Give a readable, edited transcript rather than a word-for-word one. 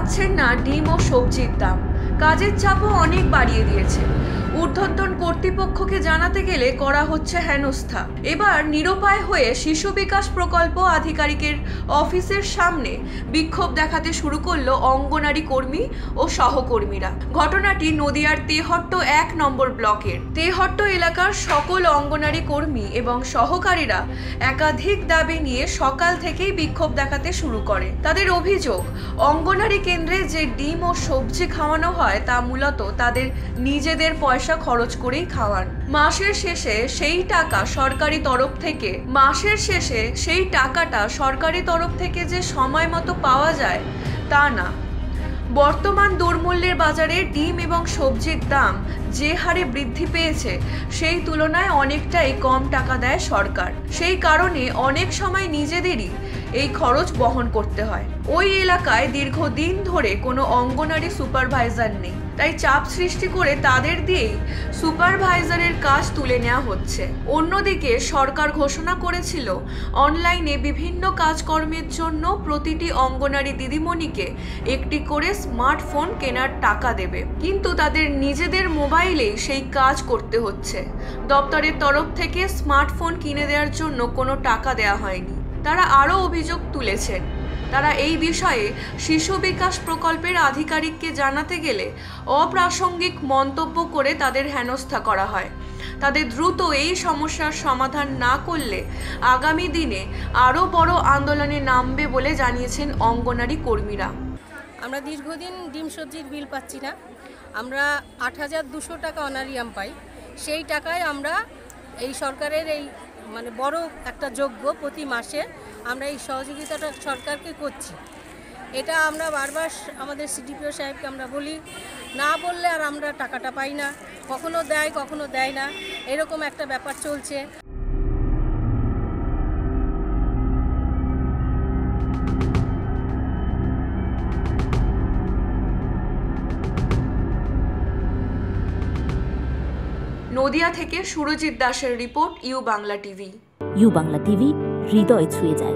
পাচ্ছেন না ডিম ও সবজির দাম, কাজের চাপও অনেক বাড়িয়ে দিয়েছে। ঊর্ধ্বতন কর্তৃপক্ষকে জানাতে গেলে করা হচ্ছে হেনস্থা। এবার নিরুপায় হয়ে শিশু বিকাশ প্রকল্প আধিকারিকের অফিসের সামনে বিক্ষোভ দেখাতে শুরু করলো অঙ্গনারী কর্মী ও সহকর্মীরা। ঘটনাটি নদিয়ার তেহট্ট ১ নম্বর ব্লকের। তেহট্ট এলাকার সকল অঙ্গনারী কর্মী এবং সহকারীরা একাধিক দাবি নিয়ে সকাল থেকেই বিক্ষোভ দেখাতে শুরু করে। তাদের অভিযোগ, অঙ্গনারী কেন্দ্রে যে ডিম ও সবজি খাওয়ানো হয় তা মূলত তাদের নিজেদের পয়সা খরচ করেই খাওয়ান। মাসের শেষে সেই টাকাটা সরকারি তরফ থেকে যে সময় মতো পাওয়া যায় তা না। বর্তমান দরমূল্যের বাজারে ডিম এবং সবজির দাম যে হারে বৃদ্ধি পেয়েছে সেই তুলনায় অনেকটাই কম টাকা দেয় সরকার। সেই কারণে অনেক সময় নিজেদেরই এই খরচ বহন করতে হয়। ওই এলাকায় দীর্ঘদিন ধরে কোনো অঙ্গনারী সুপারভাইজার নেই, তাই চাপ সৃষ্টি করে তাদের দিয়েই সুপারভাইজারের কাজ তুলে নেওয়া হচ্ছে। অন্যদিকে সরকার ঘোষণা করেছিল অনলাইনে বিভিন্ন কাজকর্মের জন্য প্রতিটি অঙ্গনারী দিদিমণিকে একটি করে স্মার্টফোন কেনার টাকা দেবে, কিন্তু তাদের নিজেদের মোবাইলেই সেই কাজ করতে হচ্ছে। দপ্তরের তরফ থেকে স্মার্টফোন কিনে দেওয়ার জন্য কোনো টাকা দেওয়া হয়নি। তারা আরও অভিযোগ তুলেছেন, তারা এই বিষয়ে শিশু বিকাশ প্রকল্পের আধিকারিককে জানাতে গেলে অপ্রাসঙ্গিক মন্তব্য করে তাদের হেনস্থা করা হয়। তাদের দ্রুত এই সমস্যার সমাধান না করলে আগামী দিনে আরও বড় আন্দোলনে নামবে বলে জানিয়েছেন অঙ্গনারী কর্মীরা। আমরা দীর্ঘদিন ডিম সবজির বিল পাচ্ছি না। আমরা ৮,২০০ টাকা অনারিয়াম পাই। সেই টাকায় আমরা এই সরকারের এই বড় একটা যোগ্য প্রতি মাসে আমরা এই সহযোগিতাটা সরকারকে করছি। এটা আমরা বারবার আমাদের সিডিপিও সাহেবকে আমরা বলি, না বললে আর আমরা টাকাটা পাই না, কখনো দেয় কখনো দেয় না, এরকম একটা ব্যাপার চলছে। নদিয়া থেকে সুরজিৎ দাসের report, U Bangla TV. U Bangla TV, হৃদয় ছুঁয়ে যায়।